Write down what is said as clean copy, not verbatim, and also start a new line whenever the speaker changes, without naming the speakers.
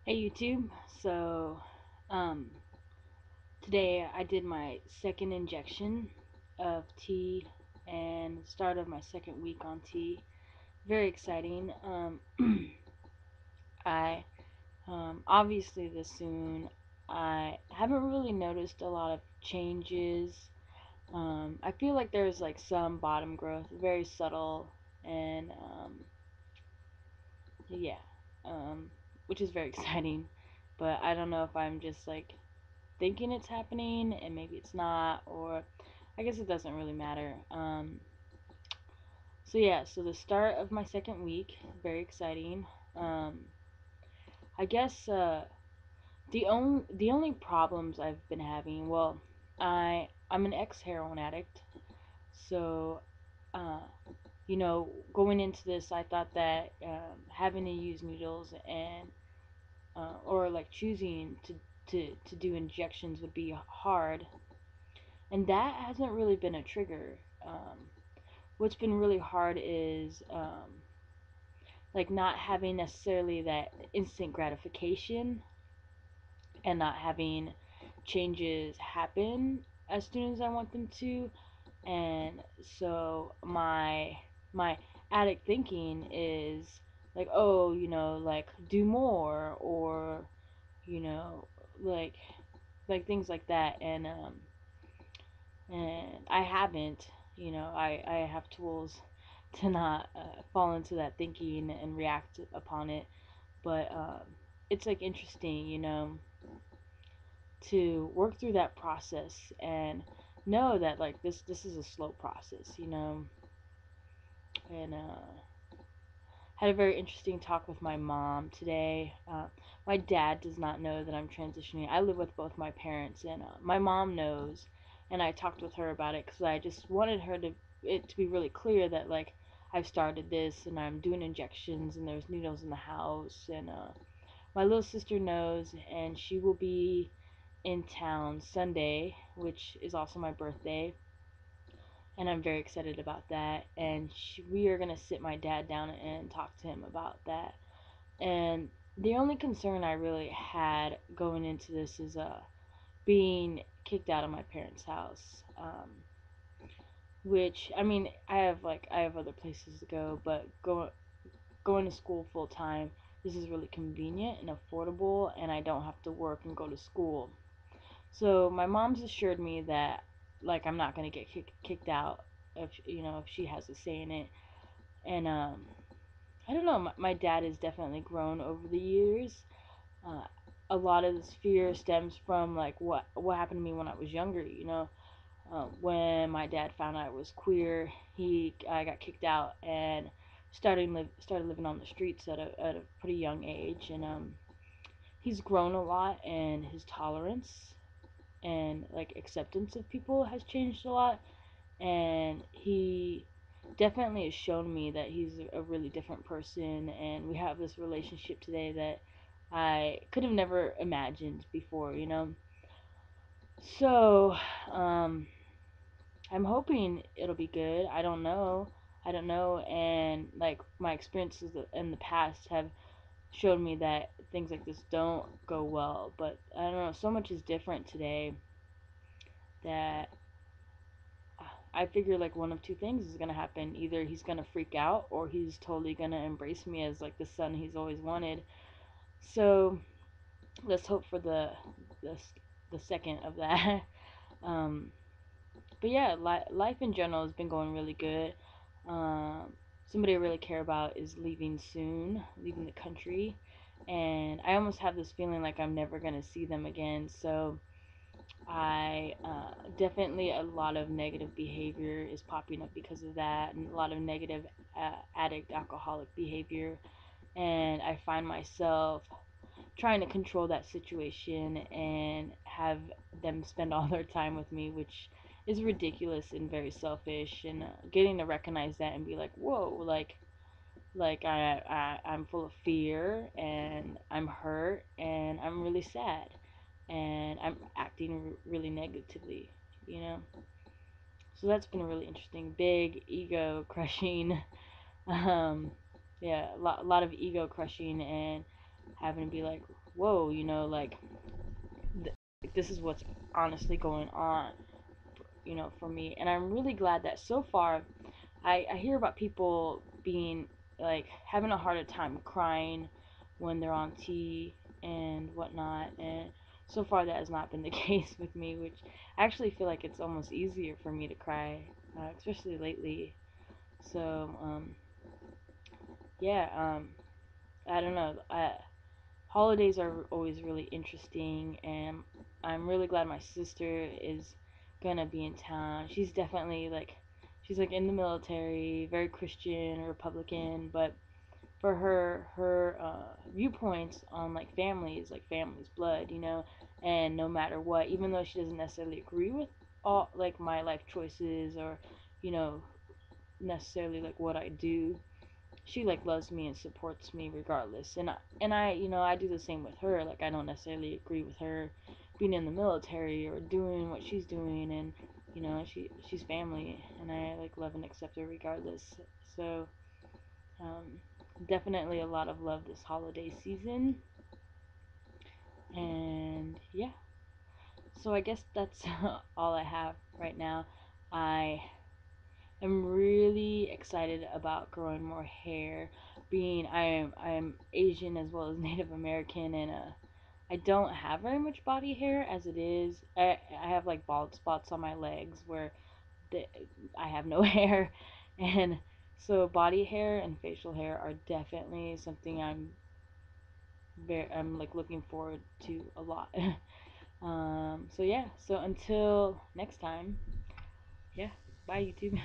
Hey YouTube. So, um, today I did my second injection of T and start of my second week on T. Very exciting. I obviously this soon. I haven't really noticed a lot of changes. I feel like there's like some bottom growth, very subtle, and yeah, um, which is very exciting. But I don't know if I'm just like thinking it's happening and maybe it's not, or I guess it doesn't really matter. So yeah, so the start of my second week, very exciting. Um, I guess the only problems I've been having, well, I'm an ex heroin addict, so uh, going into this, I thought that having to use needles and or like choosing to do injections would be hard, and that hasn't really been a trigger. What's been really hard is like not having necessarily that instant gratification and not having changes happen as soon as I want them to. And so my addict thinking is like, oh, like do more, or you know, like things like that. And I haven't. I have tools to not fall into that thinking and react upon it. But it's like interesting, to work through that process and know that like this is a slow process, and had a very interesting talk with my mom today. My dad does not know that I'm transitioning. I live with both my parents, and my mom knows. And I talked with her about it because I just wanted it to be really clear that like I've started this and I'm doing injections and there's needles in the house. And my little sister knows, and she will be in town Sunday, which is also my birthday, and I'm very excited about that. And we are gonna sit my dad down and talk to him about that. And the only concern I really had going into this is being kicked out of my parents' house. Which I mean, I have other places to go, but going to school full time, this is really convenient and affordable, and I don't have to work and go to school. So my mom's assured me that like I'm not gonna get kicked out if she has a say in it. And I don't know. My dad has definitely grown over the years. Uh, a lot of this fear stems from like what happened to me when I was younger. When my dad found out I was queer, I got kicked out and started living on the streets at a pretty young age. And he's grown a lot, and his tolerance and like acceptance of people has changed a lot. And he definitely has shown me that he's a really different person, and we have this relationship today that I could have never imagined before. So um I'm hoping it'll be good. I don't know. And like my experiences in the past have showed me that things like this don't go well, but I don't know, so much is different today that I figure like one of two things is gonna happen. Either he's gonna freak out, or he's totally gonna embrace me as like the son he's always wanted. So let's hope for the, the second of that. um, but yeah, life in general has been going really good. Um, Somebody I really care about is leaving soon, leaving the country, and I almost have this feeling like I'm never gonna see them again. So I definitely a lot of negative behavior is popping up because of that, and a lot of negative addict alcoholic behavior. And I find myself trying to control that situation and have them spend all their time with me, which is ridiculous and very selfish. And getting to recognize that and be like, whoa, like I'm full of fear, and I'm hurt, and I'm really sad, and I'm acting really negatively, you know. So that's been really interesting. Big ego crushing, um, yeah, a lot of ego crushing, and having to be like, whoa, like th- this is what's honestly going on, for me. And I'm really glad that so far I hear about people being like having a harder time crying when they're on tea and whatnot. And so far that has not been the case with me, which I actually feel like it's almost easier for me to cry, especially lately. So, yeah, I don't know. Holidays are always really interesting, and I'm really glad my sister is gonna be in town. She's like in the military, very Christian, Republican, but for her viewpoints on like families, like family's blood, and no matter what, even though she doesn't necessarily agree with all like my life choices or you know necessarily like what I do, she like loves me and supports me regardless. And I I do the same with her. Like I don't necessarily agree with her being in the military or doing what she's doing, and she's family, and I like love and accept her regardless. So, um, definitely a lot of love this holiday season. And yeah, so I guess that's all I have right now. I am really excited about growing more hair. Being I am Asian as well as Native American, and I don't have very much body hair as it is. I have like bald spots on my legs where the, I have no hair, and so body hair and facial hair are definitely something I'm like looking forward to a lot. So yeah, so until next time, yeah, bye YouTube.